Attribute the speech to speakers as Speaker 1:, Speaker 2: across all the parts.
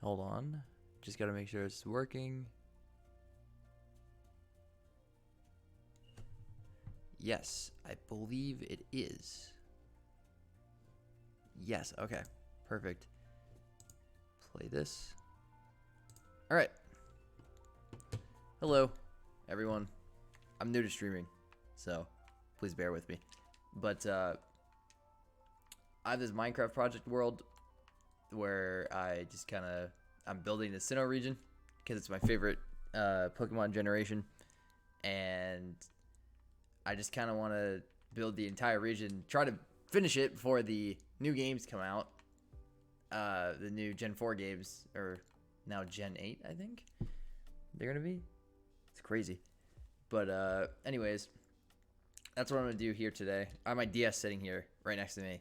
Speaker 1: Hold on. Just gotta make sure it's working. Yes, I believe it is. Yes, okay. Perfect. Play this. Alright. Hello, everyone. I'm new to streaming, so please bear with me. But I have this Minecraft project world where I just I'm building the Sinnoh region because it's my favorite Pokemon generation, and I just kind of want to build the entire region, try to finish it before the new games come out. The new Gen 4 games, or now Gen 8, I think they're gonna be. It's crazy. But anyways, that's what I'm gonna do here today. I have my DS sitting here right next to me,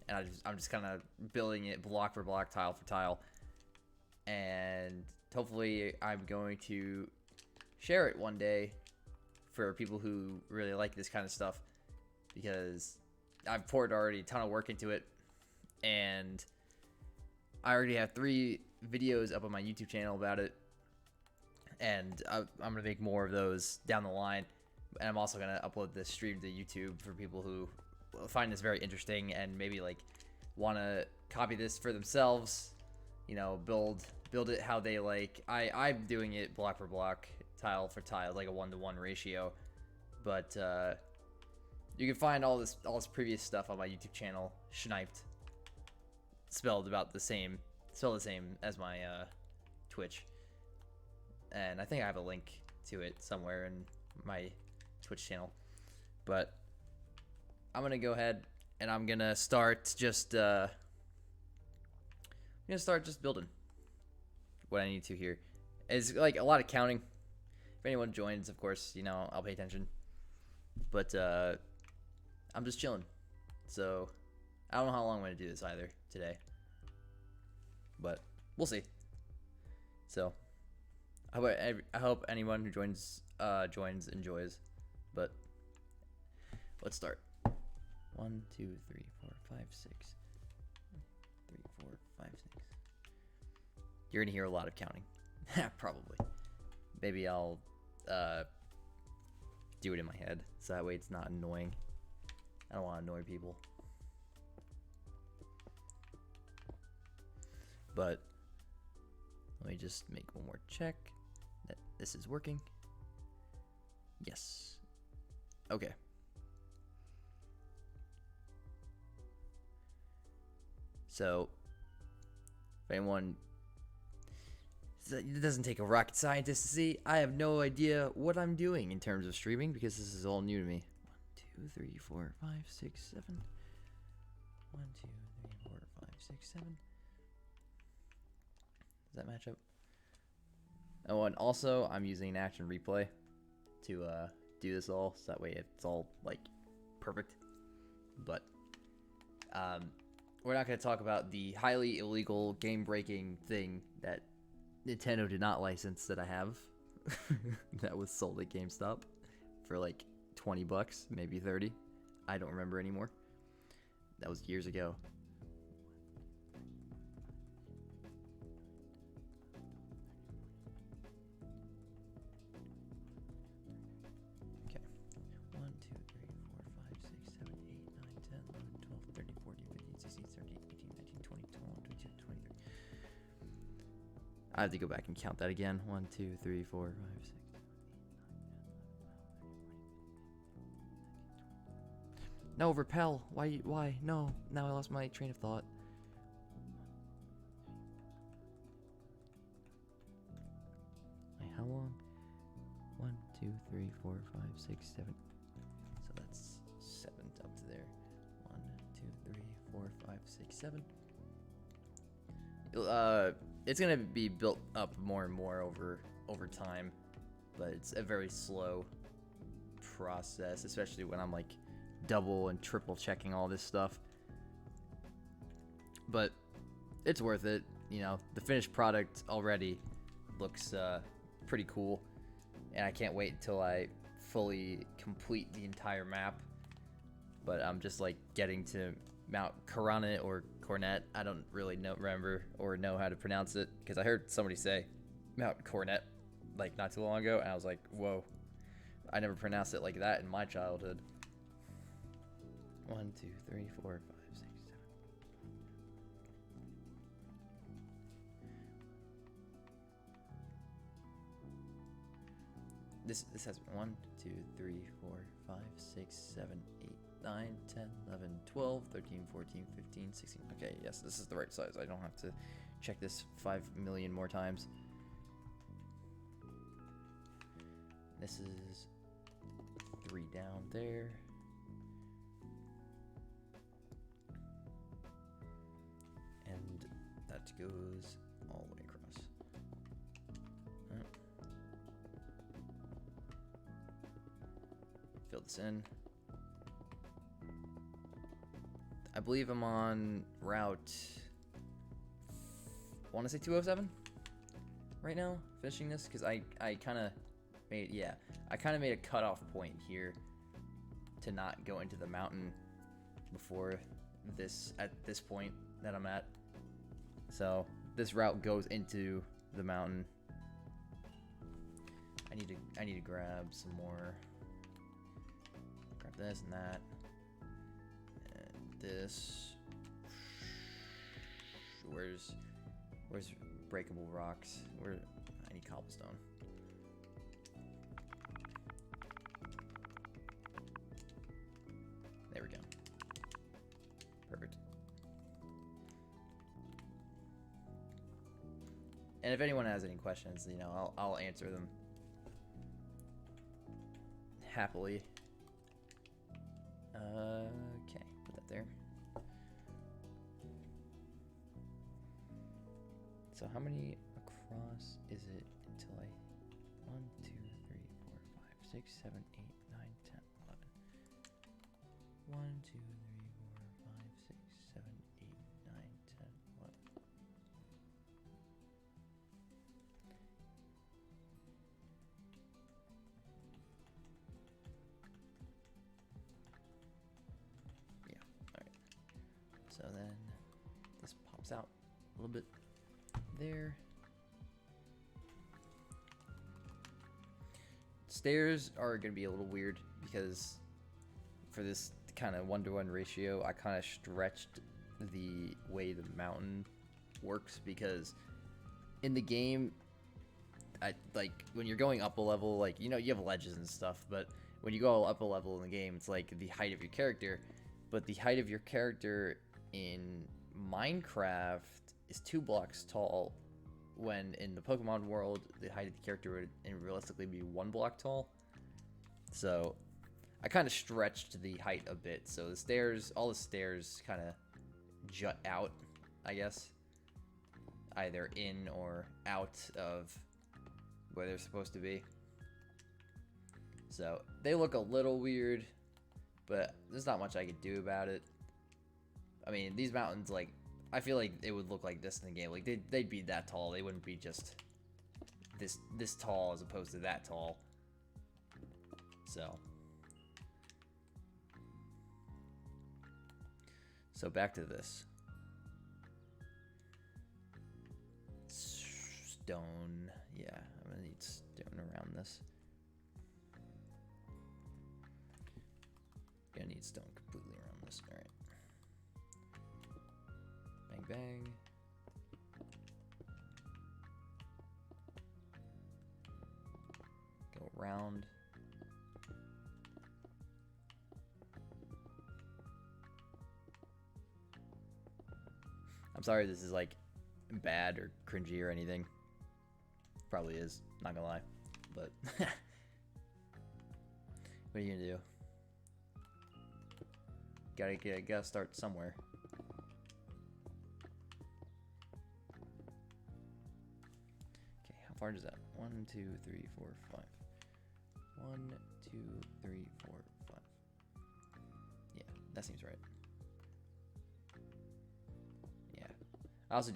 Speaker 1: and I'm just kind of building it block for block, tile for tile, and hopefully I'm going to share it one day for people who really like this kind of stuff, because I've poured already a ton of work into it, and I already have 3 videos up on my YouTube channel about it, and I'm gonna make more of those down the line. And I'm also gonna upload this stream to YouTube for people who find this very interesting and maybe like want to copy this for themselves. You know, build it how they like. I'm doing it block for block, tile for tile, like a 1-to-1 ratio. But you can find all this previous stuff on my YouTube channel, Sniped, spelled the same as my Twitch. And I think I have a link to it somewhere in my Twitch channel. But I'm gonna go ahead and I'm gonna start just building what I need to here. It's like a lot of counting. If anyone joins, of course, you know, I'll pay attention. But I'm just chilling. So I don't know how long I'm gonna do this either today, but we'll see. So I hope anyone who joins enjoys. But let's start. 1, 2, 3, 4, 5, 6. 3, 4, 5, 6. You're gonna hear a lot of counting. Probably. Maybe I'll do it in my head, so that way it's not annoying. I don't want to annoy people. But let me just make one more check that this is working. Yes. Okay. So, if anyone, it doesn't take a rocket scientist to see, I have no idea what I'm doing in terms of streaming because this is all new to me. 1, 2, 3, 4, 5, 6, 7. 1, 2, 3, 4, 5, 6, 7. Does that match up? Oh, and also I'm using Action Replay to do this all, so that way it's all like perfect. But we're not going to talk about the highly illegal game-breaking thing that Nintendo did not license that I have. That was sold at GameStop for like $20, maybe 30. I don't remember anymore. That was years ago. Okay. 1, 2, 3, 4, 5, 6, 7, 8, 9, 10, 11, 12, 13, 14, 15, 16, 17, 18, 19, 20, 21, 22, 23. I have to go back and count that again. 1, 2, 3, 4, 5, 6. No, repel. Why? No. Now I lost my train of thought. Wait, how long? 1, 2, 3, 4, 5, 6, 7. So that's 7 up to there. 1, 2, 3, 4, 5, 6, 7. It's gonna be built up more and more over time, but it's a very slow process, especially when I'm like double and triple checking all this stuff. But it's worth it. You know, the finished product already looks pretty cool, and I can't wait until I fully complete the entire map. But I'm just like getting to Mount Coronet or Cornet. I don't really remember or know how to pronounce it because I heard somebody say Mount Cornet like not too long ago, and I was like, whoa, I never pronounced it like that in my childhood. 1, 2, 3, 4, 5, 6, 7. This has 1, 2, 3, 4, 5, 6, 7, 8, 9, 10, 11, 12, 13, 14, 15, 16. Okay, yes, this is the right size. I don't have to check this 5 million more times. This is 3 down there. And that goes all the way across. Fill this in. I believe I'm on route, I want to say 207 right now, finishing this, because I kind of made, yeah, I kind of made a cutoff point here to not go into the mountain before this, at this point that I'm at. So this route goes into the mountain. I need to grab some more. Grab this and that. And this. Where's breakable rocks? I need cobblestone. There we go. Perfect. And if anyone has any questions, you know, I'll answer them happily. Okay, put that there. So how many across is it until I 1, 2, 3, 4, 5, 6, 7, 8, 9, 10, 11. 1, 2, 3, 4, 5, 6, 7, 8, 9, 10, 11. Yeah, alright. So then this pops out a little bit there. Stairs are going to be a little weird because for this kind of 1-to-1 ratio, I kind of stretched the way the mountain works, because in the game, like when you're going up a level, like, you know, you have ledges and stuff, but when you go up a level in the game, it's like the height of your character. But the height of your character in Minecraft is 2 blocks tall, when in the Pokemon world, the height of the character would realistically be 1 block tall. So I kind of stretched the height a bit, so the stairs, all the stairs kind of jut out, I guess, either in or out of where they're supposed to be. So they look a little weird, but there's not much I could do about it. I mean, these mountains, like, I feel like it would look like this in the game. Like, they'd be that tall. They wouldn't be just this tall as opposed to that tall. So back to this. Stone. Yeah, I'm gonna need stone around this. Gonna need stone completely around this. Alright. Bang, bang. Go around. I'm sorry this is like bad or cringy or anything. Probably is, not gonna lie. But what are you gonna do? Gotta start somewhere. Okay, how far does that? 1, 2, 3, 4, 5. 1, 2, 3, 4, 5. Yeah, that seems right. Yeah.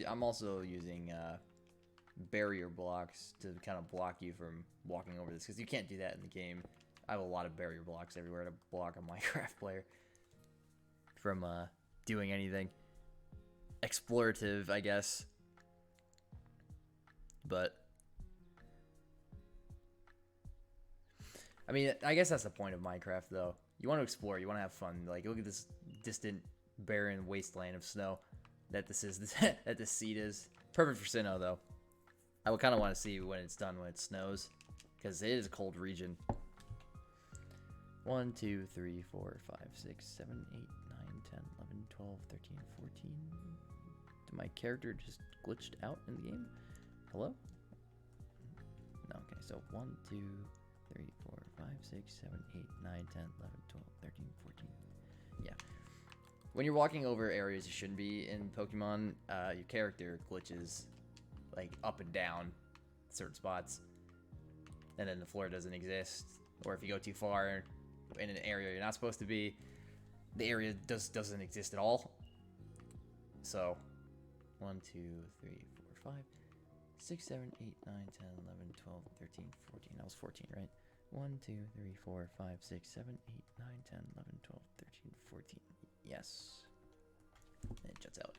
Speaker 1: I'm also using barrier blocks to kind of block you from walking over this, because you can't do that in the game. I have a lot of barrier blocks everywhere to block a Minecraft player from doing anything explorative, I guess. But I mean, I guess that's the point of Minecraft, though. You want to explore, you want to have fun. Like, look at this distant, barren wasteland of snow that this is. That this seed is perfect for Sinnoh, though. I would kind of want to see when it's done, when it snows, because it is a cold region. 1, 2, 3, 4, 5, 6, 7, 8, 9, 10, 11, 12, 13, 14. Did my character just glitched out in the game? Hello? No, okay, so 1, 2, 3, 4, 5, 6, 7, 8, 9, 10, 11, 12, 13, 14. Yeah. When you're walking over areas you shouldn't be in Pokemon, your character glitches like up and down certain spots. And then the floor doesn't exist. Or if you go too far in an area you're not supposed to be, the area doesn't exist at all. So 1, 2, 3, 4, 5, 6, 7, 8, 9, 10, 11, 12, 13, 14. That was 14, right? 1, 2, 3, 4, 5, 6, 7, 8, 9, 10, 11, 12, 13, 14. Yes. It juts out.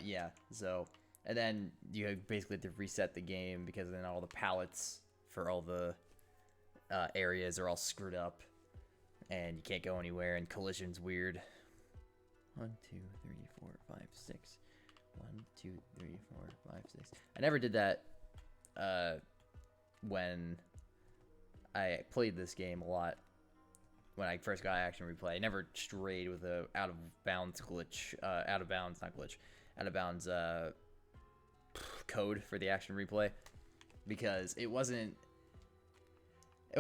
Speaker 1: Yeah, so, and then you basically have to reset the game because then all the pallets for all the areas are all screwed up and you can't go anywhere and collision's weird. 1, 2, 3, 4, 5, 6. 1, 2, 3, 4, 5, 6. I never did that when I played this game a lot. When I first got Action Replay, I never strayed with a out of bounds code for the Action Replay because it wasn't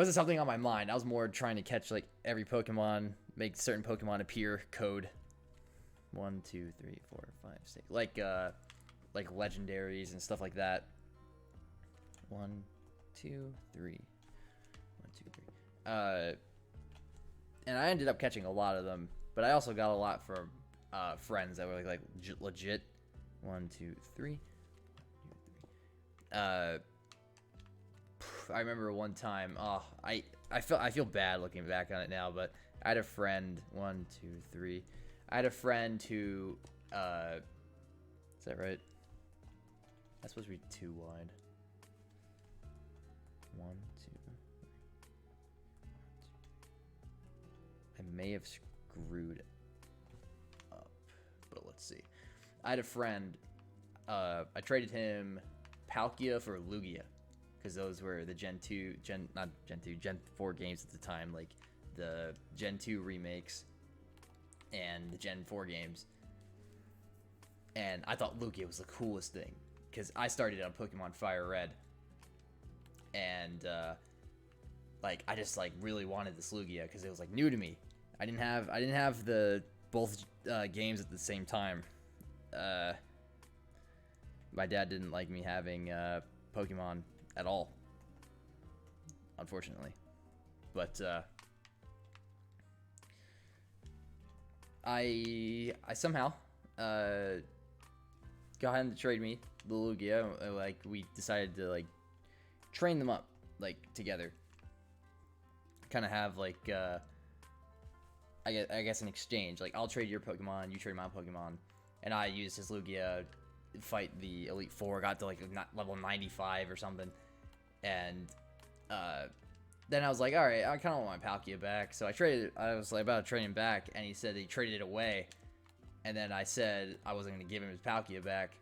Speaker 1: something on my mind. I was more trying to catch like every Pokemon, make certain Pokemon appear code. 1, 2, 3, 4, 5, 6. Like legendaries and stuff like that. 1, 2, 3. 1, 2, 3. And I ended up catching a lot of them, but I also got a lot from friends that were like legit. 1, 2, 3. I remember one time. Oh, I feel bad looking back on it now, but I had a friend. 1, 2, 3. I had a friend who. Is that right? That's supposed to be 2 wide. 1, 2. I may have screwed up, but let's see. I had a friend. I traded him Palkia for Lugia, because those were the Gen 4 games at the time, like the Gen 2 remakes and the Gen 4 games. And I thought Lugia was the coolest thing, because I started on Pokemon Fire Red, and like I just like really wanted this Lugia because it was like new to me. I didn't have the both games at the same time. My dad didn't like me having Pokemon at all, unfortunately. But I somehow got him to trade me the Lugia. Like we decided to like train them up like together. Kind of have like I guess an exchange. Like I'll trade your Pokemon, you trade my Pokemon, and I used his Lugia fight the Elite Four. Got to like level 95 or something, and then I was like, all right, I kind of want my Palkia back. So I was like about to trade him back, and he said he traded it away, and then I said I wasn't gonna give him his Palkia back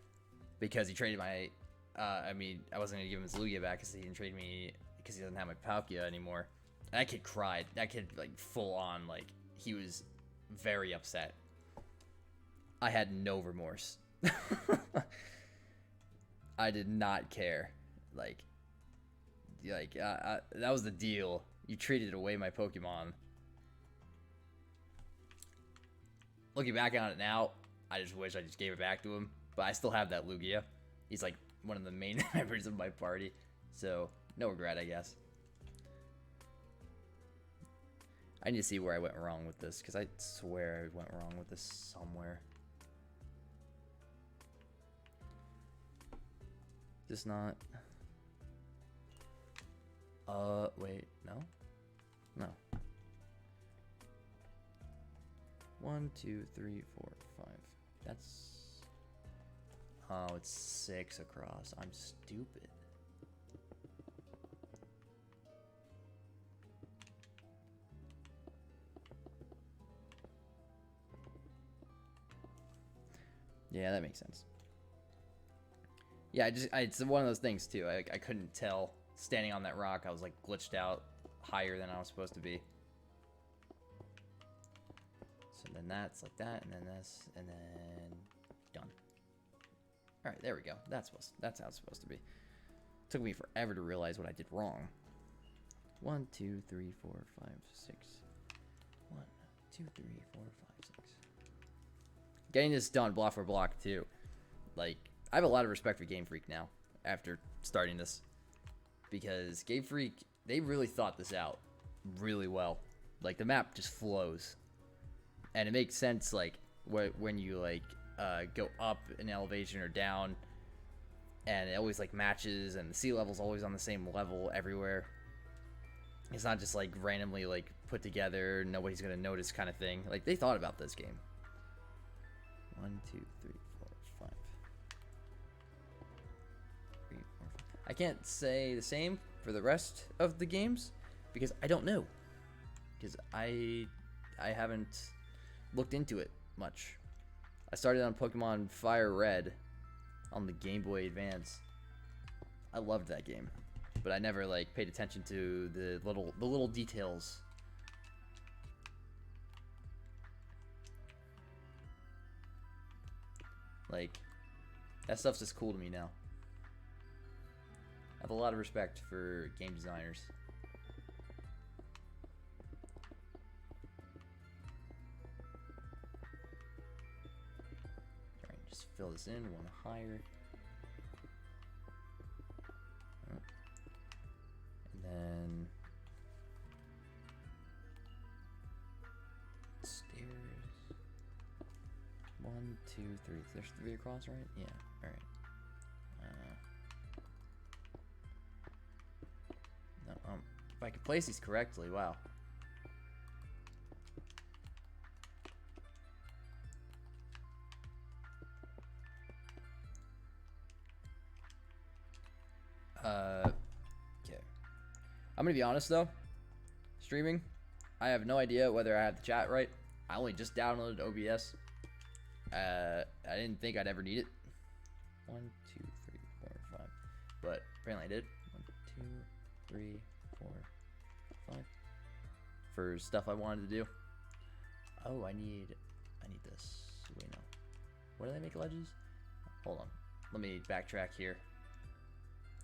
Speaker 1: because he traded my. I wasn't gonna give him his Lugia back because he didn't trade me because he doesn't have my Palkia anymore. That kid cried. That kid like full on like. He was very upset. I had no remorse. I did not care. Like that was the deal. You traded away my Pokemon. Looking back on it now, I just wish I just gave it back to him. But I still have that Lugia. He's like one of the main members of my party. So, no regret, I guess. I need to see where I went wrong with this, because I swear I went wrong with this somewhere. Just not... wait, no? No. 1, 2, 3, 4, 5. That's... Oh, it's 6 across. I'm stupid. Yeah, that makes sense. Yeah, it's one of those things too. I couldn't tell standing on that rock. I was like glitched out higher than I was supposed to be. So then that's like that, and then this, and then done. All right, there we go. That's how it's supposed to be. Took me forever to realize what I did wrong. 1, 2, 3, 4, 5, 6. 1, 2, 3, 4, 5, 6. Getting this done block for block too. Like, I have a lot of respect for Game Freak now after starting this, because Game Freak, they really thought this out really well. Like, the map just flows, and it makes sense like when you like go up an elevation or down, and it always like matches, and the sea level's always on the same level everywhere. It's not just like randomly like put together, nobody's gonna notice kind of thing. Like, they thought about this game. 1, 2, 3, 4, 5. 3, 4, 5. I can't say the same for the rest of the games because I don't know. Because I haven't looked into it much. I started on Pokemon Fire Red on the Game Boy Advance. I loved that game, but I never like paid attention to the little details. Like, that stuff's just cool to me now. I have a lot of respect for game designers. Alright, just fill this in one higher. And then stairs. 1, 2, 3. There's 3 across, right? Yeah. All right. No. If I could place these correctly, wow. Okay. I'm gonna be honest though. Streaming, I have no idea whether I have the chat right. I only just downloaded OBS. I didn't think I'd ever need it. 1, 2, 3, 4, 5. But apparently I did. 1, 2, 3, 4, 5. For stuff I wanted to do. Oh, I need this. Wait, no. What do they make ledges? Hold on. Let me backtrack here.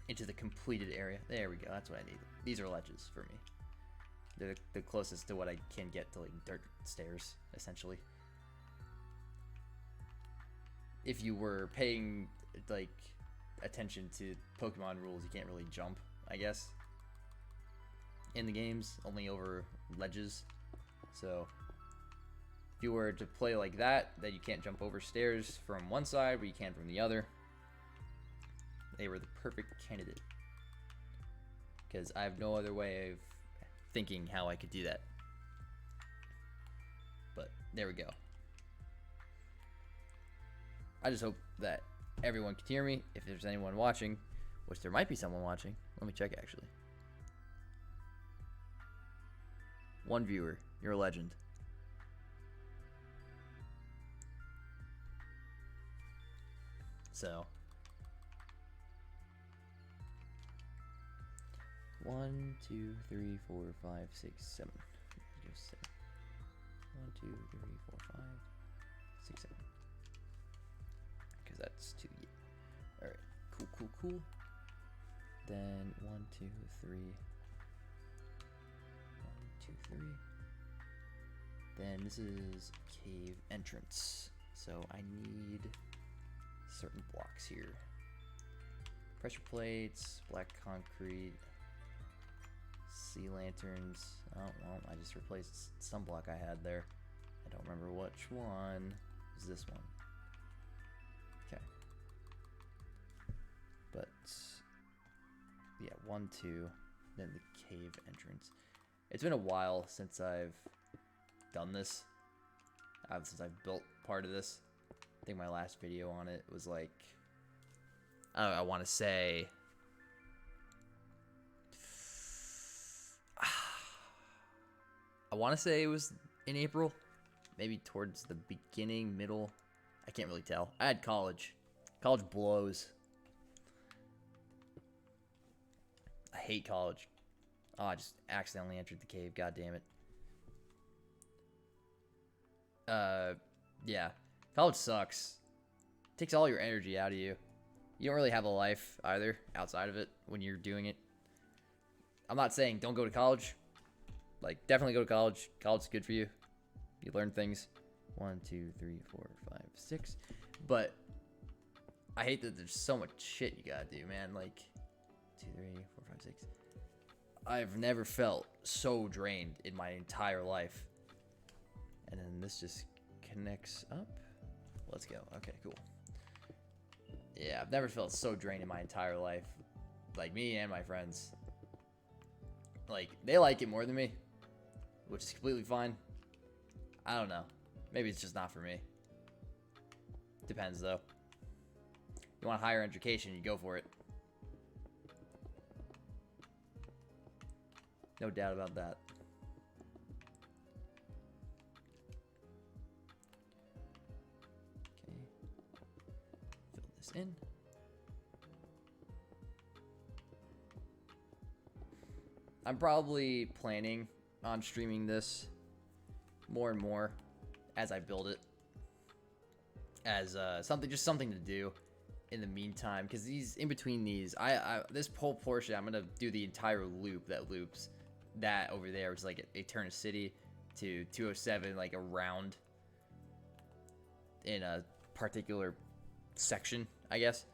Speaker 1: Into the completed area. There we go. That's what I need. These are ledges for me. They're the closest to what I can get to like dirt stairs, essentially. If you were paying like attention to Pokemon rules, you can't really jump, I guess, in the games, only over ledges. So if you were to play like that you can't jump over stairs from one side but you can from the other, they were the perfect candidate, because I have no other way of thinking how I could do that. But there we go. I just hope that everyone can hear me. If there's anyone watching, which there might be someone watching. Let me check, actually. 1 viewer. You're a legend. So 1, 2, 3, 4, 5, 6, 7. Let's go 7. 1, 2, 3, 4, 5, 6, 7. Because that's 2. Yeah. All right. Cool, cool, cool. Then 1, 2, 3. 1, 2, 3. Then this is cave entrance. So I need certain blocks here. Pressure plates, black concrete, sea lanterns. Oh, well, I just replaced some block I had there. I don't remember which one. Is this one? Okay. But yeah, 1, 2, then the cave entrance. It's been a while since I've done this. since I've built part of this. I think my last video on it was like, I don't know, I want to say it was in April, maybe towards the beginning, middle. I can't really tell. I had college. College blows. I hate college. Oh, I just accidentally entered the cave. God damn it. Yeah. College sucks. It takes all your energy out of you. You don't really have a life either outside of it when you're doing it. I'm not saying don't go to college. Like, definitely go to college. College is good for you. You learn things. 1, 2, 3, 4, 5, 6. But I hate that there's so much shit you gotta do, man. Like, 2, 3, 4, 5, 6. I've never felt so drained in my entire life. And then this just connects up. Let's go. Okay, cool. Yeah, I've never felt so drained in my entire life. Like, me and my friends. Like, they like it more than me, which is completely fine. I don't know. Maybe it's just not for me. Depends, though. You want higher education, you go for it. No doubt about that. Okay. Fill this in. I'm probably planning on streaming this more and more as I build it, as something to do in the meantime, because these in between these, this whole portion, I'm gonna do the entire loop that loops that over there, which is like Eterna City to 207, like around in a particular section, I guess.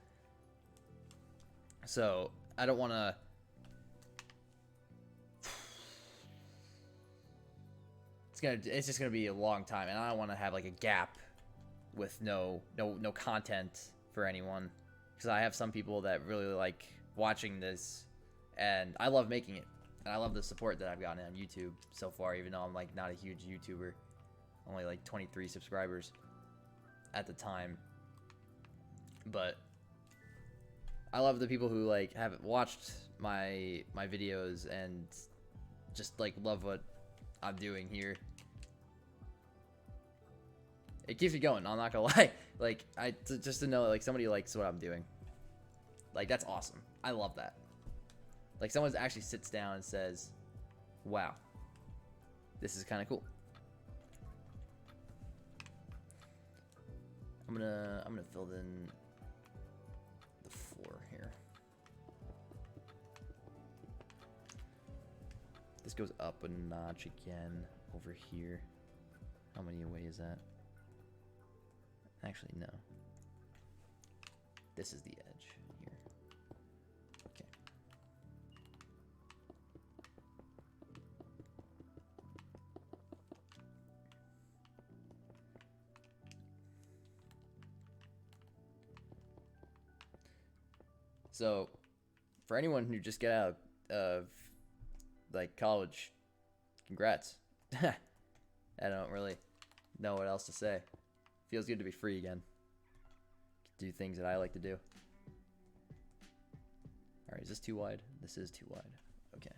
Speaker 1: So I don't want to. It's just gonna be a long time, and I don't want to have like a gap with no content for anyone, because I have some people that really like watching this, and I love making it, and I love the support that I've gotten on YouTube so far, even though I'm like not a huge YouTuber, only like 23 subscribers at the time. But I love the people who like have watched my videos and just like love what I'm doing here. It keeps me going, I'm not gonna lie. Like, just to know like somebody likes what I'm doing, like, that's awesome. I love that. Like, someone actually sits down and says, wow, this is kind of cool. I'm gonna fill in the floor here. This goes up a notch again over here. How many away is that? Actually, no. This is the edge here. Okay. So, for anyone who just got out of like college, congrats. I don't really know what else to say. Feels good to be free again. Do things that I like to do. Alright, is this too wide? This is too wide. Okay.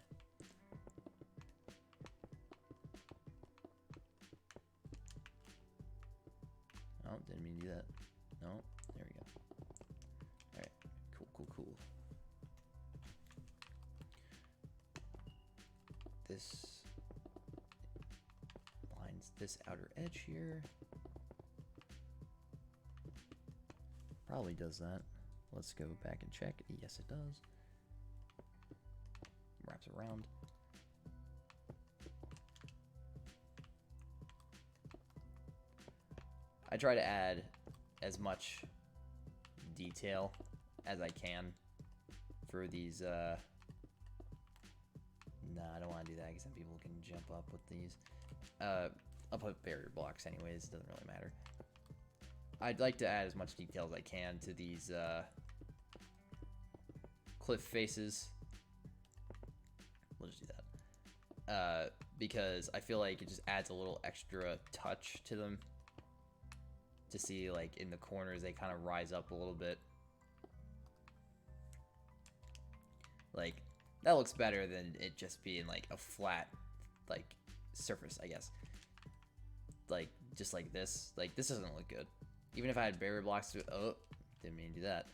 Speaker 1: Oh, didn't mean to do that. No, there we go. Alright, cool. This lines this outer edge here. Probably does that. Let's go back and check. Yes, it does. Wraps around. I try to add as much detail as I can for these. Nah, I don't want to do that because then people can jump up with these. I'll put barrier blocks anyways. Doesn't really matter. I'd like to add as much detail as I can to these cliff faces. We'll just do that. Because I feel like it just adds a little extra touch to them to see like in the corners they kind of rise up a little bit. Like that looks better than it just being like a flat like surface, I guess. Like just like this. Like this doesn't look good. Even if I had barrier blocks to didn't mean to do that.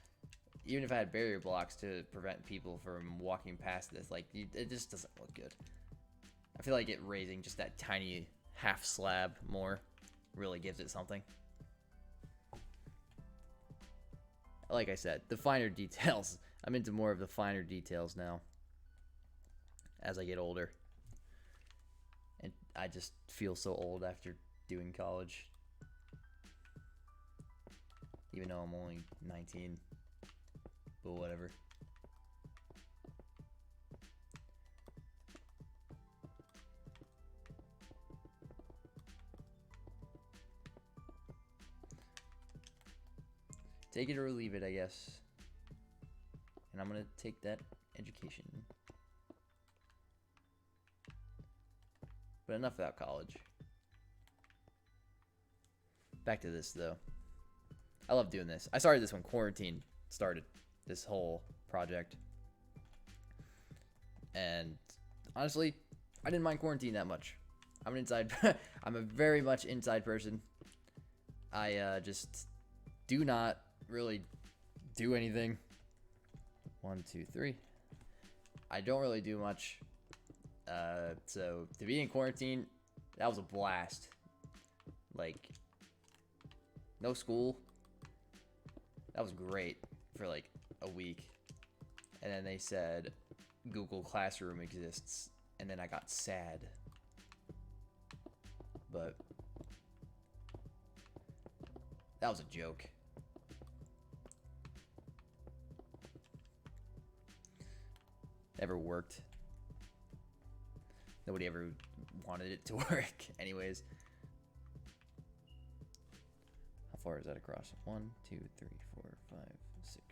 Speaker 1: Even if I had barrier blocks to prevent people from walking past this, like it just doesn't look good. I feel like it raising just that tiny half slab more really gives it something. Like I said, the finer details. I'm into more of the finer details now as I get older. And I just feel so old after doing college. Even though I'm only 19. But whatever. Take it or leave it, I guess. And I'm gonna take that education. But enough about college. Back to this, though. I love doing this. I started this when quarantine started. This whole project. And honestly, I didn't mind quarantine that much. I'm an inside. I'm a very much inside person. I just do not really do anything. 1, 2, 3. I don't really do much. So to be in quarantine, that was a blast. Like, no school. That was great for like a week. And then they said Google Classroom exists. And then I got sad. But that was a joke. Never worked. Nobody ever wanted it to work anyways. How far is that across? 1, 2, 3, 4, 5, 6.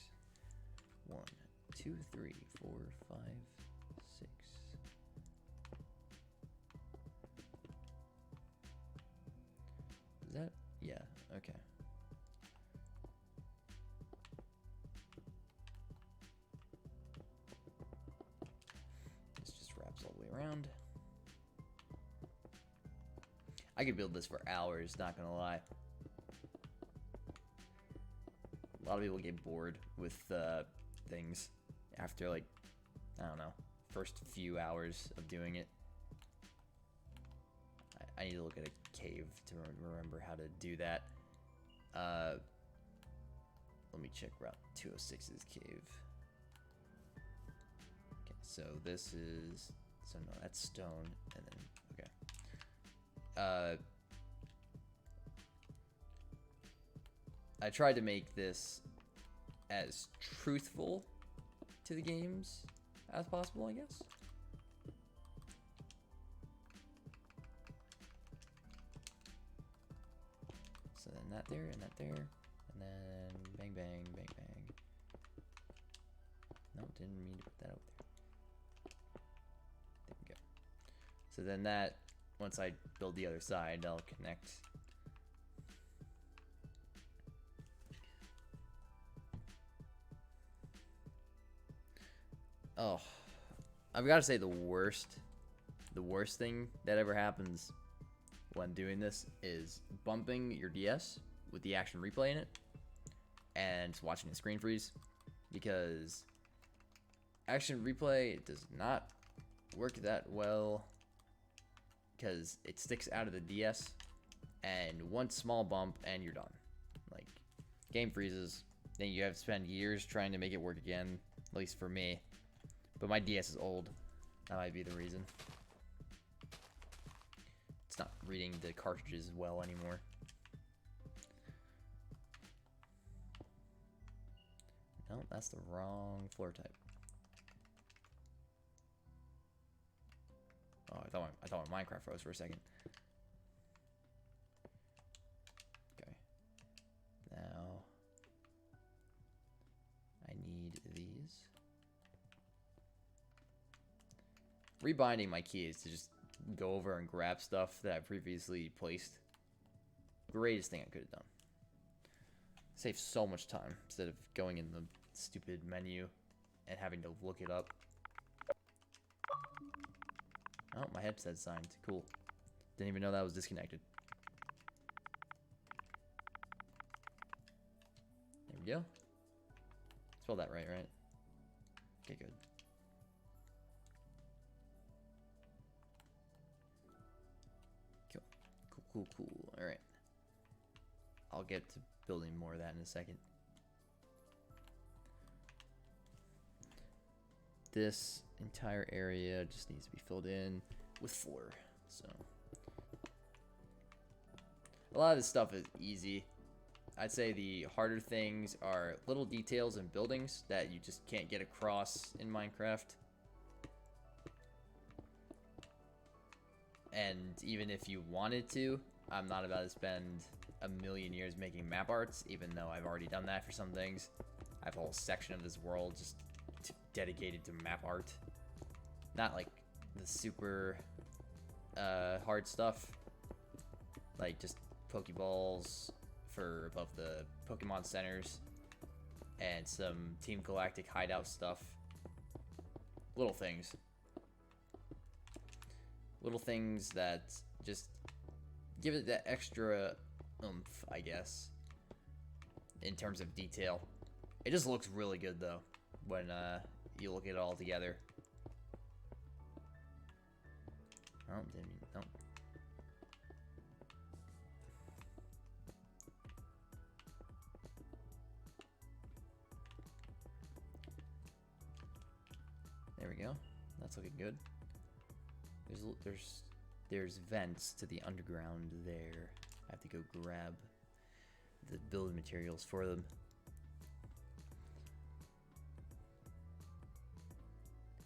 Speaker 1: 1, 2, 3, 4, 5, 6. Is that? Yeah, okay. This just wraps all the way around. I could build this for hours, not gonna lie. A lot of people get bored with things after, like, I don't know, first few hours of doing it. I need to look at a cave to remember how to do that. Let me check Route 206's cave. Okay, so this is, so no, that's stone, and then, okay. I tried to make this as truthful to the games as possible, I guess. So then that there, and that there, and then bang, bang, bang, bang. No, didn't mean to put that out there. There we go. So then that, once I build the other side, I'll connect. Oh, I've got to say the worst thing that ever happens when doing this is bumping your DS with the action replay in it and watching the screen freeze, because action replay does not work that well because it sticks out of the DS, and one small bump and you're done. Like, game freezes, then you have to spend years trying to make it work again, at least for me. But my DS is old. That might be the reason. It's not reading the cartridges well anymore. No, that's the wrong floor type. Oh, I thought my Minecraft froze for a second. Okay. Now I need these. Rebinding my keys to just go over and grab stuff that I previously placed. Greatest thing I could have done. Saves so much time instead of going in the stupid menu and having to look it up. Oh, my headset signed. Cool. Didn't even know that was disconnected. There we go. Spell that right? Okay, good. Cool. Alright. I'll get to building more of that in a second. This entire area just needs to be filled in with floor. So a lot of this stuff is easy. I'd say the harder things are little details in buildings that you just can't get across in Minecraft. And even if you wanted to, I'm not about to spend a million years making map arts, even though I've already done that for some things. I have a whole section of this world just dedicated to map art. Not like the super hard stuff, like just Pokeballs for above the Pokemon centers and some Team Galactic hideout stuff. Little things that just give it that extra oomph, I guess, in terms of detail. It just looks really good though when you look at it all together. Oh, didn't mean, no. There we go. That's looking good. There's vents to the underground there. I have to go grab the building materials for them.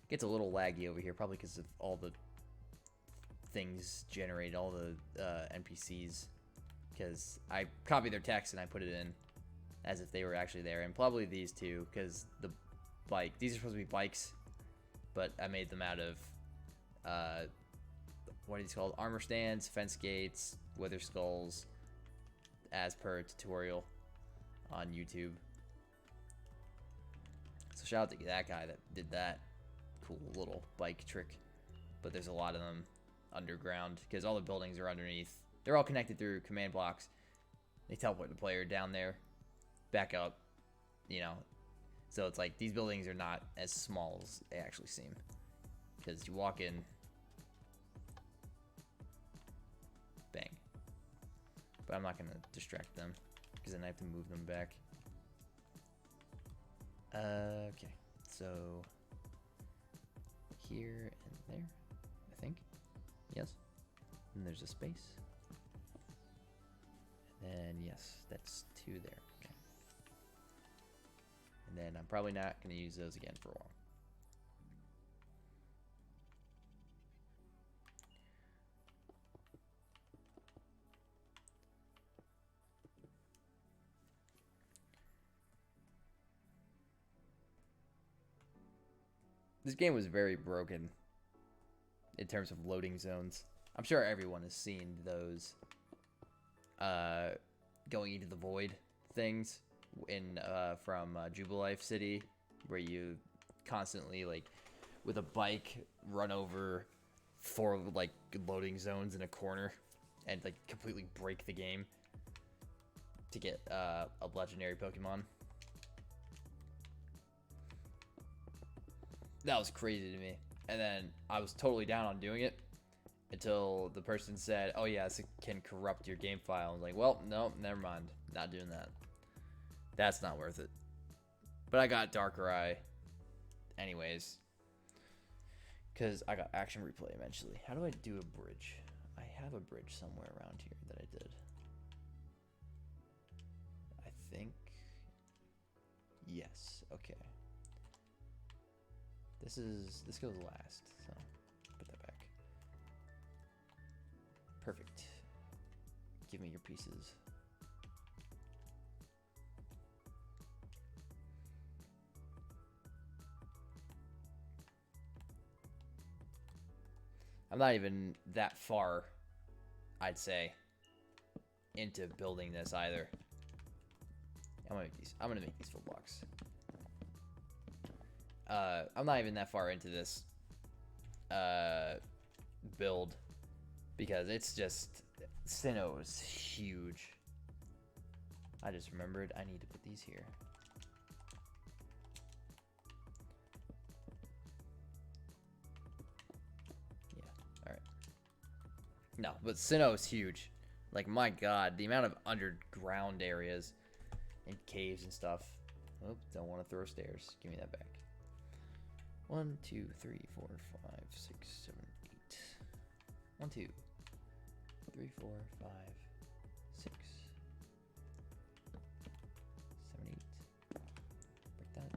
Speaker 1: Gets a little laggy over here, probably because of all the things generated, all the NPCs. Because I copied their text and I put it in as if they were actually there, and probably these two, because the bike. These are supposed to be bikes, but I made them out of what are these called? Armor stands, fence gates, wither skulls, as per tutorial on YouTube. So shout out to that guy that did that cool little bike trick. But there's a lot of them underground because all the buildings are underneath. They're all connected through command blocks. They teleport the player down there, back up, you know. So it's like these buildings are not as small as they actually seem, because you walk in, bang. But I'm not gonna distract them because then I have to move them back. Okay, so here and there, I think. Yes. And there's a space. And then yes, that's 2 there. Okay. And then I'm probably not gonna use those again for a while. This game was very broken in terms of loading zones. I'm sure everyone has seen those going into the void things in from Jubilife City, where you constantly, like, with a bike run over 4 like loading zones in a corner and like completely break the game to get a legendary Pokemon. That was crazy to me. And then I was totally down on doing it until the person said, oh yeah, this can corrupt your game file. I was like, well, no, never mind. Not doing that. That's not worth it. But I got Darkrai anyways, because I got Action Replay eventually. How do I do a bridge? I have a bridge somewhere around here that I did. I think. Yes. Okay. This goes last, so put that back. Perfect. Give me your pieces. I'm not even that far, I'd say, into building this either. I'm gonna make these full blocks. I'm not even that far into this build because it's just Sinnoh is huge. I just remembered I need to put these here. Yeah, all right. No, but Sinnoh is huge. Like, my god, the amount of underground areas and caves and stuff. Oh, don't want to throw stairs. Give me that back. 1, 2, 3, 4, 5, 6, 7, 8. 1, 2, 3, 4, 5, 6, 7, 8. Break that.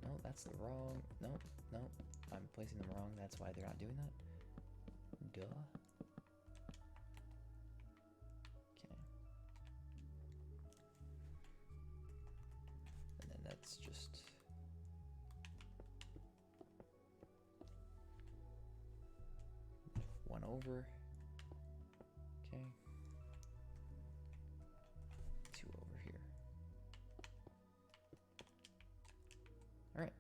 Speaker 1: No, that's the wrong. No, no. I'm placing them wrong. That's why they're not doing that. Duh. Okay. And then that's just one over. Okay. 2 over here. All right.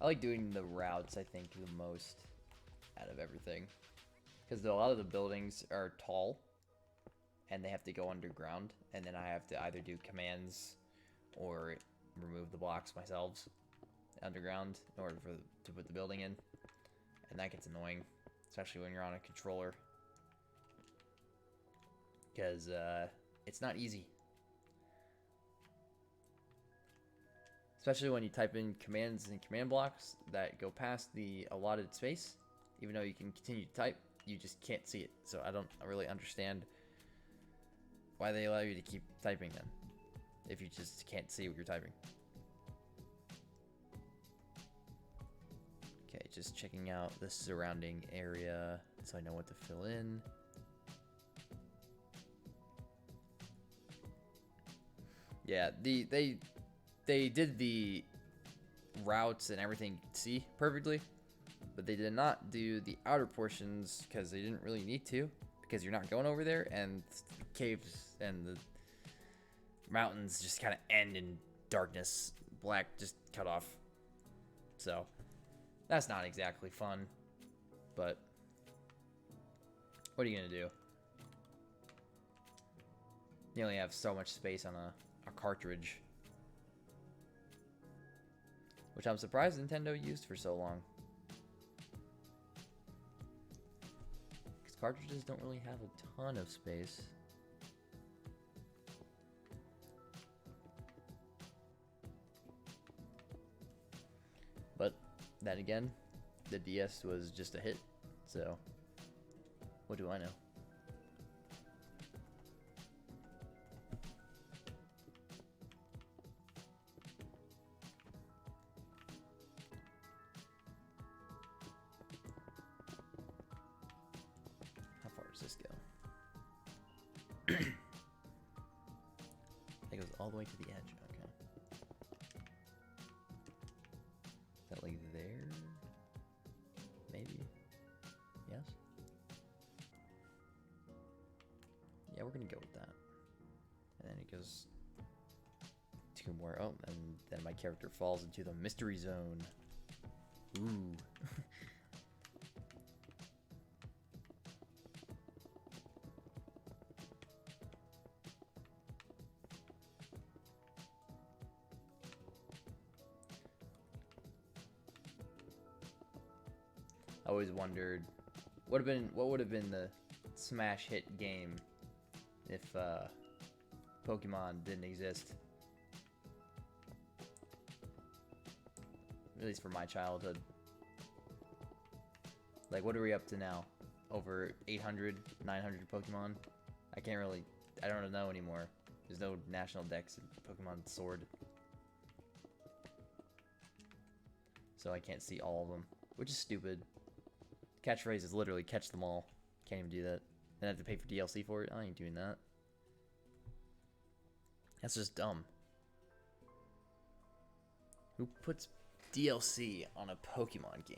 Speaker 1: I like doing the routes, I think, the most out of everything. Because a lot of the buildings are tall, and they have to go underground, and then I have to either do commands or remove the blocks myself underground in order to put the building in. And that gets annoying, especially when you're on a controller. Because it's not easy. Especially when you type in commands and command blocks that go past the allotted space. Even though you can continue to type, you just can't see it. So I don't really understand why they allow you to keep typing then, if you just can't see what you're typing. Okay, just checking out the surrounding area so I know what to fill in. Yeah, they did the routes and everything you could see perfectly, but they did not do the outer portions because they didn't really need to, because you're not going over there, and the caves and the mountains just kind of end in darkness, black, just cut off. So that's not exactly fun, but what are you gonna do? You only have so much space on a cartridge, which I'm surprised Nintendo used for so long. Because cartridges don't really have a ton of space. But then again, the DS was just a hit, so what do I know? How far does this go? It goes all the way to the edge. Okay. Is that like there? Maybe. Yes? Yeah, we're gonna go with that. And then it goes 2 more. Oh, and then my character falls into the mystery zone. Ooh. I always wondered what would have been the smash hit game if Pokemon didn't exist. At least for my childhood. Like, what are we up to now? Over 800, 900 Pokemon? I don't know anymore. There's no national dex in Pokemon Sword. So I can't see all of them, which is stupid. Catchphrase is literally catch them all. Can't even do that. Then I have to pay for DLC for it. I ain't doing that. That's just dumb. Who puts DLC on a Pokemon game?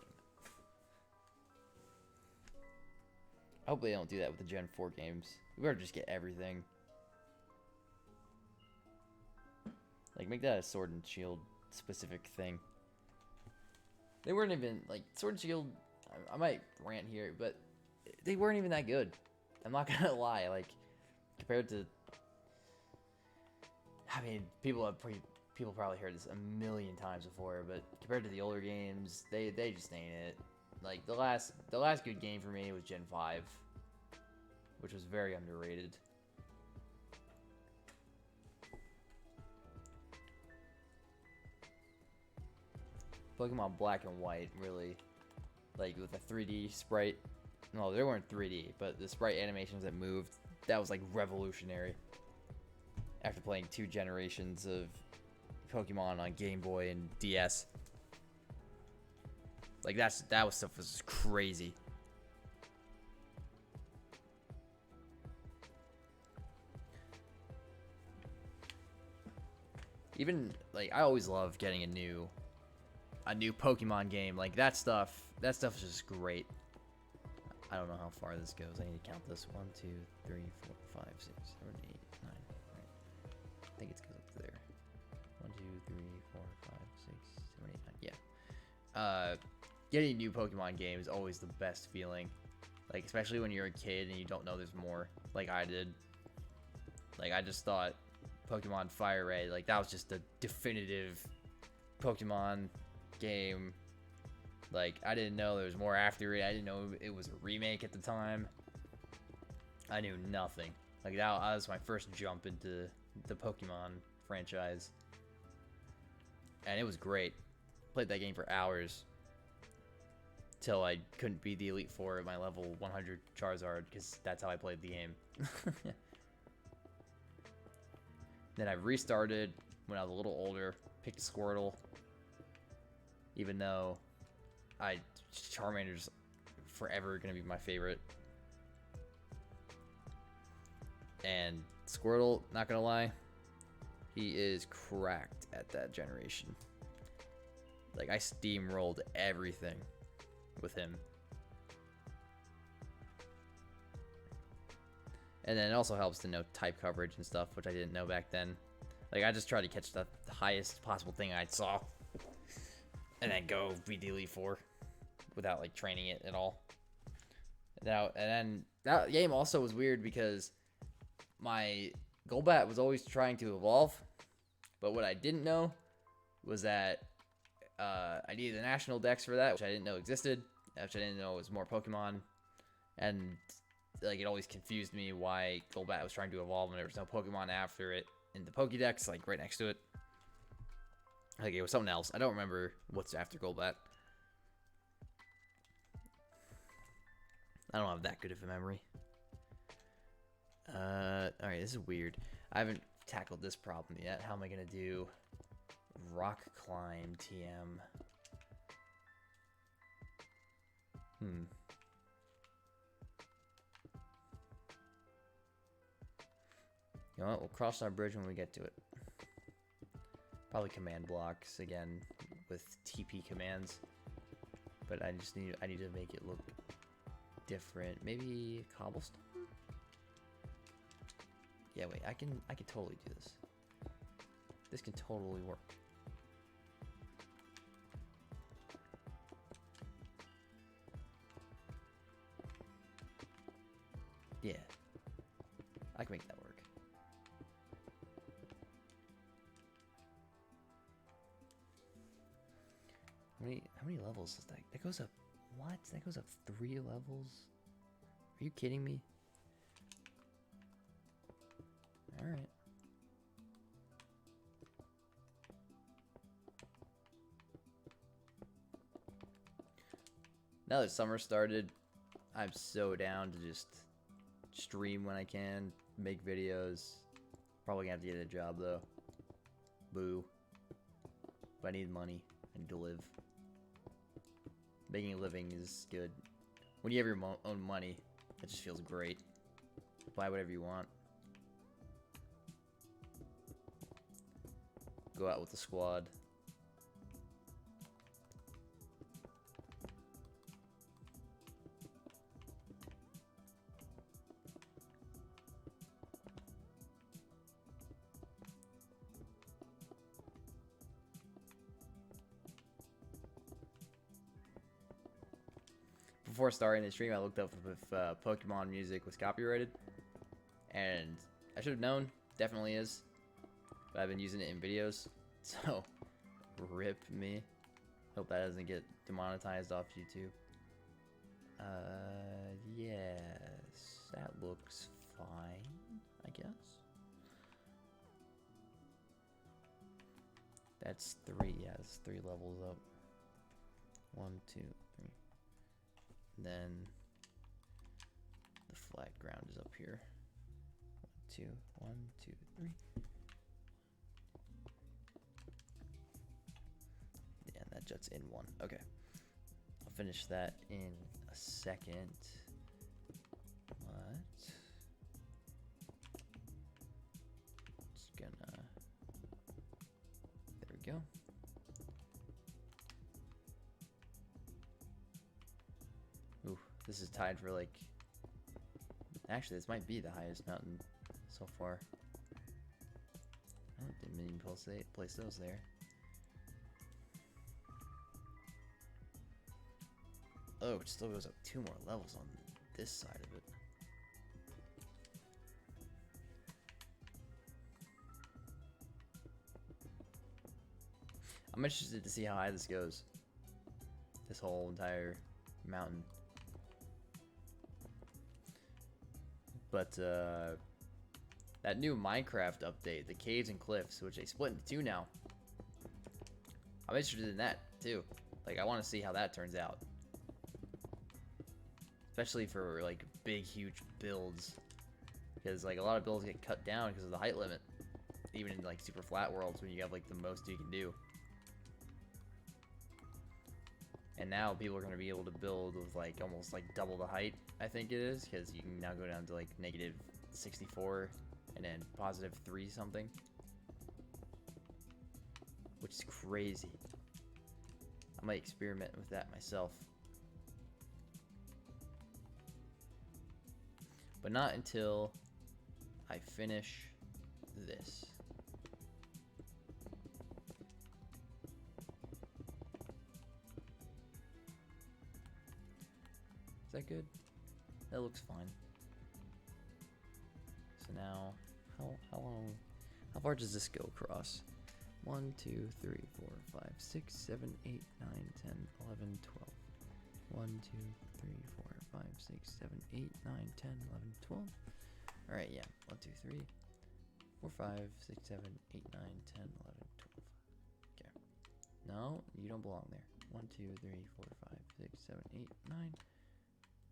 Speaker 1: I hope they don't do that with the Gen 4 games. We better just get everything. Like, make that a Sword and Shield specific thing. They weren't even, like, Sword and Shield, I might rant here, but they weren't even that good. I'm not gonna lie, like, compared to, I mean, people probably heard this a million times before, but compared to the older games, they just ain't it. Like, the last good game for me was Gen 5, which was very underrated. Pokemon Black and White, really, like, with the 3D sprite. No, they weren't 3D, but the sprite animations that moved, that was, like, revolutionary. After playing 2 generations of Pokemon on Game Boy and DS. Like, that stuff was crazy. Even, like, I always love getting a new Pokemon game. Like, that stuff is just great. I don't know how far this goes. I need to count this. 1, 2, 3, 4, 5, 6, 7, 8, 9. Right. I think it goes up to there. 1, 2, 3, 4, 5, 6, 7, 8, 9. Yeah. Getting a new Pokemon game is always the best feeling. Like, especially when you're a kid and you don't know there's more. Like I did. Like, I just thought Pokemon Fire Red, like, that was just the definitive Pokemon game. Like, I didn't know there was more after it. I didn't know it was a remake at the time. I knew nothing. Like, that was my first jump into the Pokemon franchise. And it was great. Played that game for hours. Till I couldn't beat the Elite Four at my level 100 Charizard, because that's how I played the game. Then I restarted when I was a little older, picked Squirtle. Even though Charmander's forever gonna be my favorite. And Squirtle, not gonna lie, he is cracked at that generation. Like, I steamrolled everything with him. And then it also helps to know type coverage and stuff, which I didn't know back then. Like, I just tried to catch the highest possible thing I saw. And then go beat the Elite Four without, like, training it at all. And then that game also was weird because my Golbat was always trying to evolve. But what I didn't know was that I needed a national dex for that, which I didn't know existed, which I didn't know was more Pokemon. And, like, it always confused me why Golbat was trying to evolve and there was no Pokemon after it in the Pokédex, like, right next to it. Like, it was something else. I don't remember what's after Golbat. I don't have that good of a memory. Alright, this is weird. I haven't tackled this problem yet. How am I gonna do Rock Climb TM? You know what? We'll cross our bridge when we get to it. Probably command blocks again with TP commands. But I need to make it look different. Maybe cobblestone? Yeah, wait, I can totally do this. This can totally work. Yeah. I can make that work. How many levels is that? That goes up, what? That goes up 3 levels? Are you kidding me? Alright. Now that summer started, I'm so down to just stream when I can, make videos. Probably gonna have to get a job though. Boo. But I need money. I need to live. Making a living is good When you have your own money, it just feels great. Buy whatever you want. Go out with the squad. Before starting the stream, I looked up if Pokemon music was copyrighted, and I should have known. Definitely is, but I've been using it in videos, so rip me. Hope that doesn't get demonetized off YouTube. Yes, that looks fine, I guess. That's 3. Yeah, that's 3 levels up. 1, 2, 3. Then the flat ground is up here. 1, 2, 1, 2, 3. Yeah, and that juts in 1. Okay, I'll finish that in a second. What? Just gonna. There we go. Ooh, this is tied for like. Actually, this might be the highest mountain so far. Oh, didn't mean to place those there. Oh, it still goes up 2 more levels on this side of it. I'm interested to see how high this goes. This whole entire mountain. But that new Minecraft update, the caves and cliffs, which they split into 2 now. I'm interested in that too. Like, I want to see how that turns out. Especially for like big, huge builds. Because like a lot of builds get cut down because of the height limit. Even in like super flat worlds when you have like the most you can do. And now people are going to be able to build with like almost like double the height, I think it is. Because you can now go down to like -64 and then +3 something. Which is crazy. I might experiment with that myself. But not until I finish this. Is that good? That looks fine. So now, how far does this go across? 1, 2, 3, 4, 5, 6, 7, 8, 9, 10, 11, 12. 1, 2, 3, 4, 5, 6, 7, 8, 9, 10, 11, 12. Alright, yeah. 1, 2, 3, 4, 5, 6, 7, 8, 9, 10, 11, 12. Okay. No, you don't belong there. 1, 2, 3, 4, 5, 6, 7, 8, 9,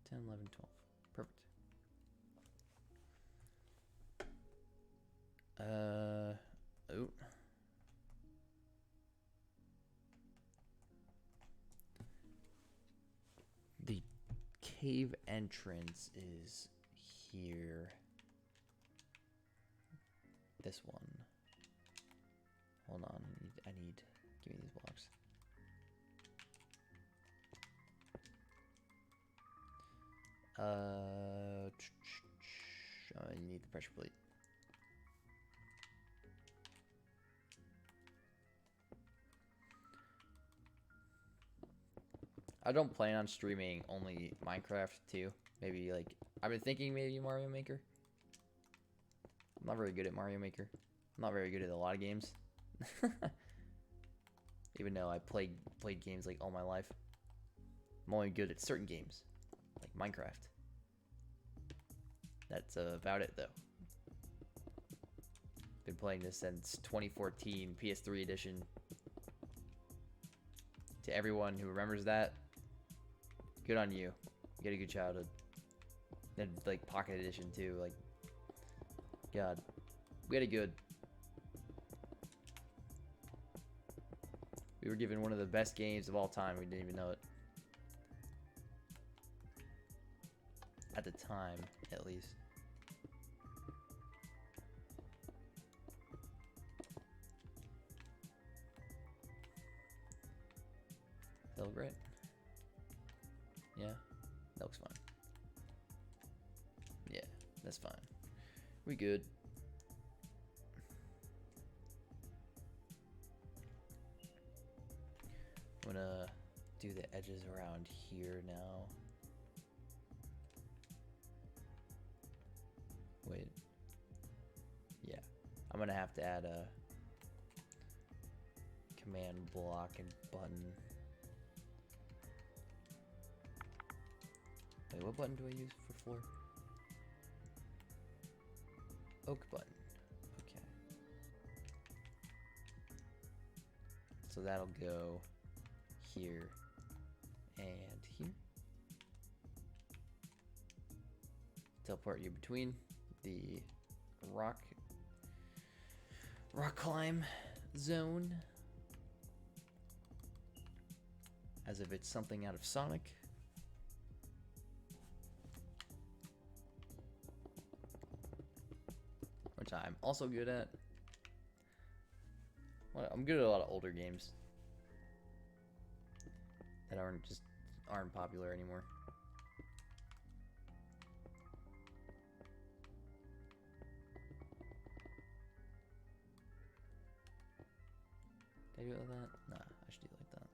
Speaker 1: 10, 11, 12. Perfect. Oh. The cave entrance is here. This one. Hold on, I need, give me these blocks. I need the pressure plate. I don't plan on streaming only Minecraft too. Maybe like, I've been thinking maybe Mario Maker. I'm not very good at Mario Maker. I'm not very good at a lot of games. Even though I played games like all my life. I'm only good at certain games, like Minecraft. That's about it though. Been playing this since 2014 PS3 edition. To everyone who remembers that, good on you. You had a good childhood. And like Pocket Edition too. Like, God, we had a good. We were given one of the best games of all time. We didn't even know it. at the time, at least. That look right? Yeah, that looks fine. Yeah, that's fine. We good. I'm gonna do the edges around here now. Wait. Yeah. I'm gonna have to add a command block and button. Wait, what button do I use for floor? Oak button. Okay. So that'll go here and here. Teleport you between the rock climb zone, as if it's something out of Sonic. Which I'm also good at. Well, I'm good at a lot of older games that aren't popular anymore. Did I do it like that? Nah, I should do it like that.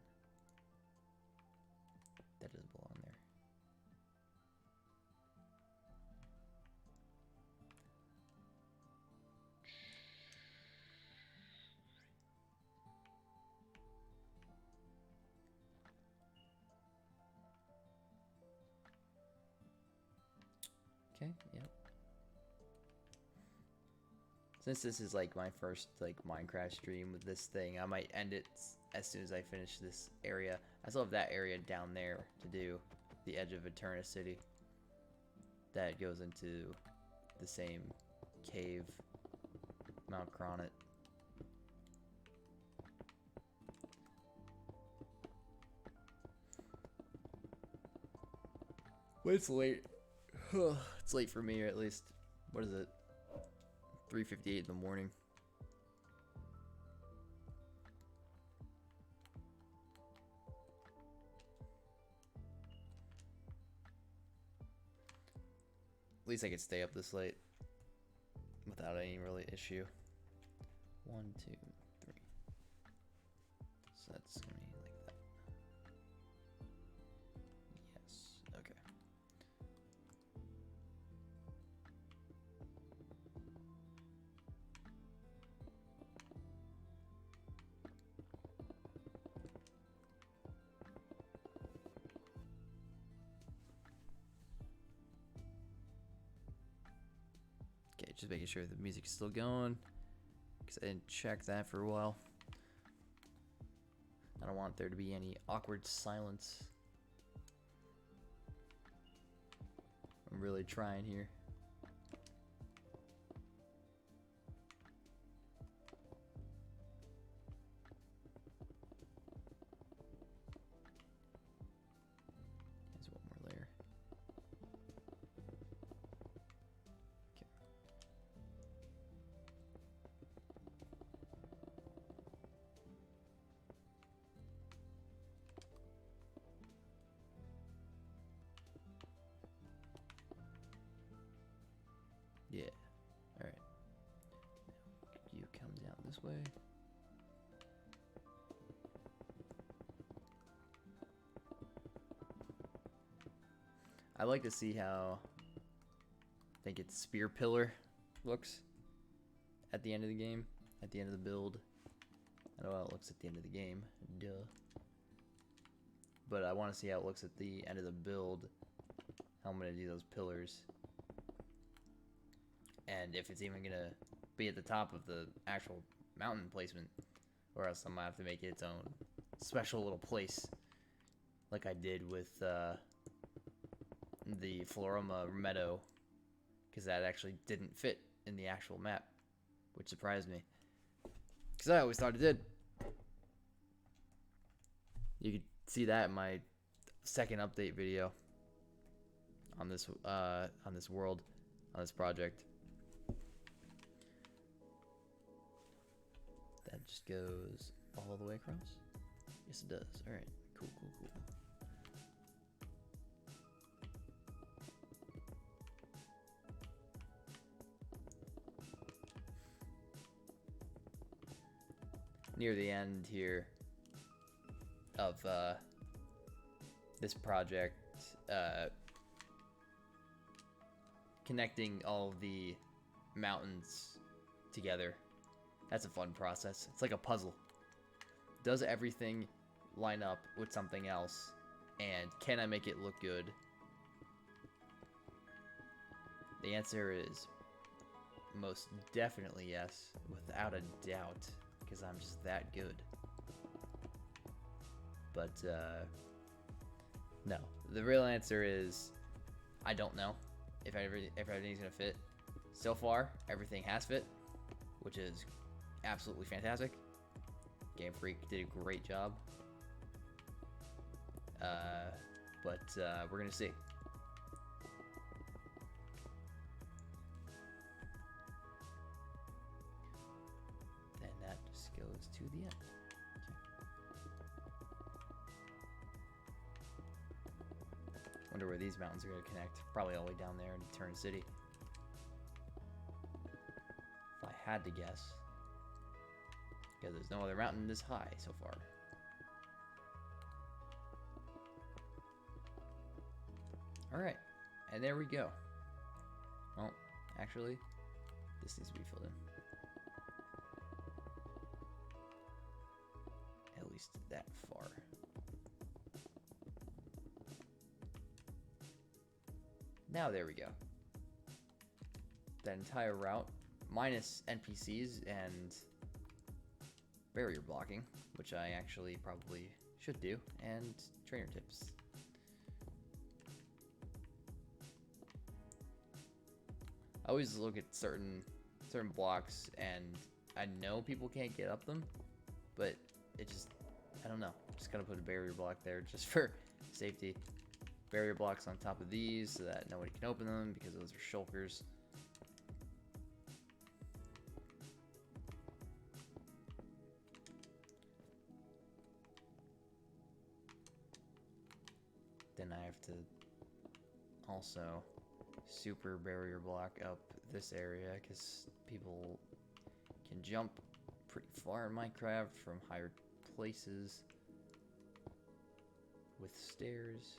Speaker 1: That doesn't belong there. Okay, yep. Since this is like my first like Minecraft stream with this thing, I might end it as soon as I finish this area. I still have that area down there to do, the edge of Eterna City. That goes into the same cave, Mount Coronet. But it's late. It's late for me, or at least, what is it? 3:58 in the morning. At least I could stay up this late without any really issue. 1, 2, 3. So that's gonna be like that. Yes. Okay. Okay, just making sure the music's still going, because I didn't check that for a while. I don't want there to be any awkward silence. I'm really trying here. There's one more layer. Okay. Yeah. All right. You come down this way. I like to see how I think it's Spear Pillar looks at the end of the game, at the end of the build. I know how it looks at the end of the game, duh. But I want to see how it looks at the end of the build, how I'm going to do those pillars. And if it's even going to be at the top of the actual mountain placement, or else I'm going to have to make it its own special little place, like I did with the Floroma Meadow, because that actually didn't fit in the actual map, which surprised me, because I always thought it did. You could see that in my second update video on this world, on this project. That just goes all the way across. Yes, it does. All right, cool. Near the end here of this project, connecting all of the mountains together. That's a fun process. It's like a puzzle. Does everything line up with something else? And can I make it look good? The answer is most definitely yes, without a doubt, because I'm just that good. But, no. The real answer is I don't know if everything's gonna fit. So far, everything has fit, which is absolutely fantastic. Game Freak did a great job. But we're gonna see. Then that just goes to the end. Wonder where these mountains are gonna connect. Probably all the way down there in Eternal City. If I had to guess. Because there's no other mountain this high so far. Alright, and there we go. Well, actually, this needs to be filled in. At least that far. Now there we go. That entire route, minus NPCs and barrier blocking, which I actually probably should do, and trainer tips. I always look at certain blocks, and I know people can't get up them, but it just, I don't know. Just gotta put a barrier block there just for safety. Barrier blocks on top of these so that nobody can open them because those are shulkers. Then I have to also super barrier block up this area because people can jump pretty far in Minecraft from higher places with stairs.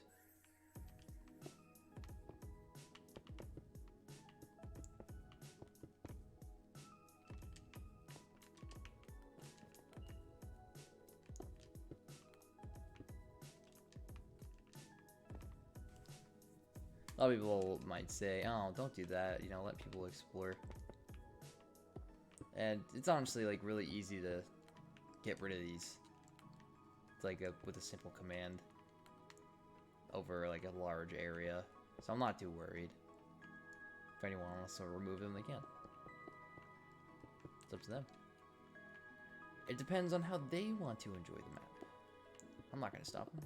Speaker 1: A lot of people might say, oh, don't do that, you know, let people explore. And it's honestly like really easy to get rid of these. It's like with a simple command over like a large area. So I'm not too worried. If anyone wants to remove them, they can. It's up to them. It depends on how they want to enjoy the map. I'm not going to stop them.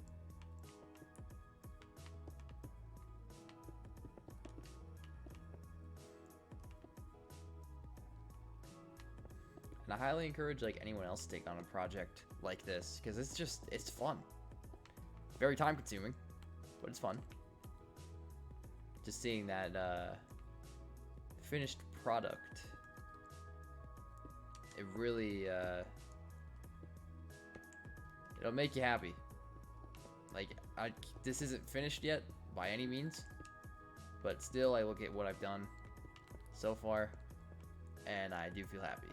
Speaker 1: And I highly encourage like anyone else to take on a project like this because it's fun. Very time consuming, but it's fun. Just seeing that finished product, it really it'll make you happy. Like this isn't finished yet by any means, but still I look at what I've done so far and I do feel happy.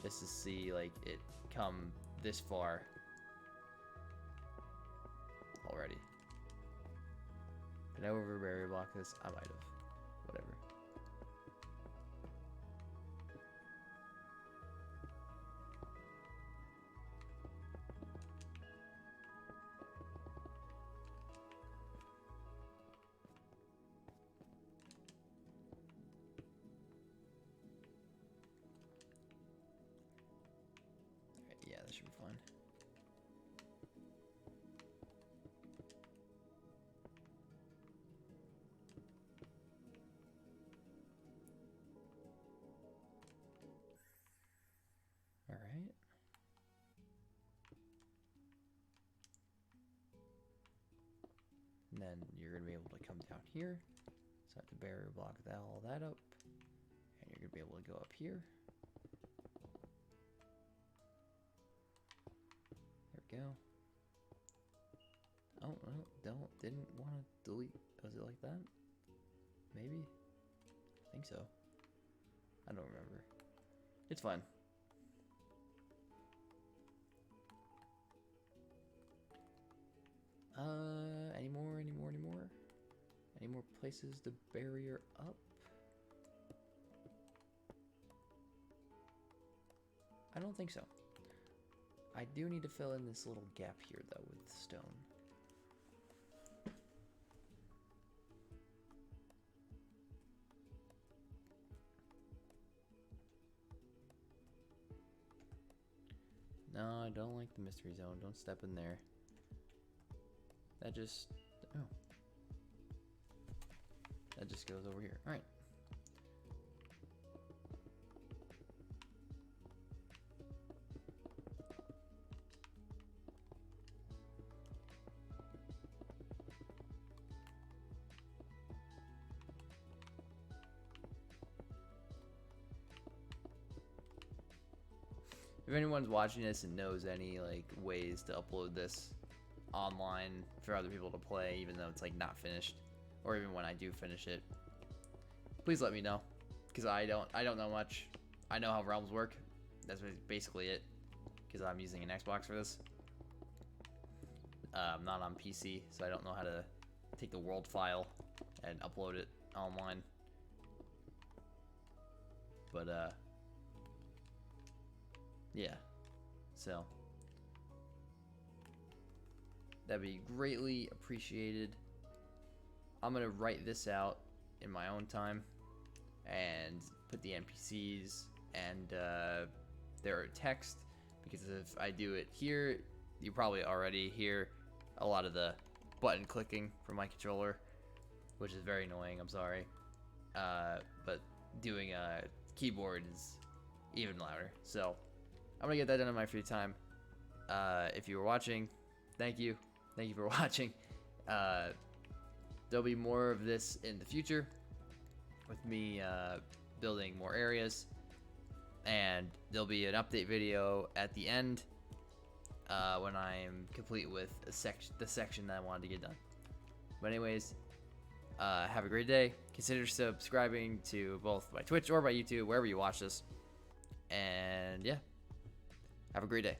Speaker 1: Just to see like it come this far already. Did I over barrier block this? I might have. Whatever. Yeah, that should be fine. And then you're going to be able to come down here. So I have to barrier block all that up. And you're going to be able to go up here. There we go. Oh, no, didn't want to delete. Was it like that? Maybe? I think so. I don't remember. It's fine. Any more? Any more places to barrier up? I don't think so. I do need to fill in this little gap here, though, with stone. No, I don't like the mystery zone. Don't step in there. That just... oh. That just goes over here. Alright. If anyone's watching this and knows any like ways to upload this online for other people to play, even though it's like not finished, or even when I do finish it, please let me know, because I don't know much. I know how realms work. That's basically it, because I'm using an Xbox for this. I'm not on PC, so I don't know how to take the world file and upload it online. But yeah, so that'd be greatly appreciated. I'm gonna write this out in my own time and put the NPCs and their text, because if I do it here, you probably already hear a lot of the button clicking from my controller, which is very annoying. I'm sorry, but doing a keyboard is even louder. So I'm gonna get that done in my free time. If you were watching, thank you for watching. There'll be more of this in the future with me building more areas, and there'll be an update video at the end when I'm complete with the section that I wanted to get done. But anyways, have a great day. Consider subscribing to both my Twitch or my YouTube, wherever you watch this. And yeah, have a great day.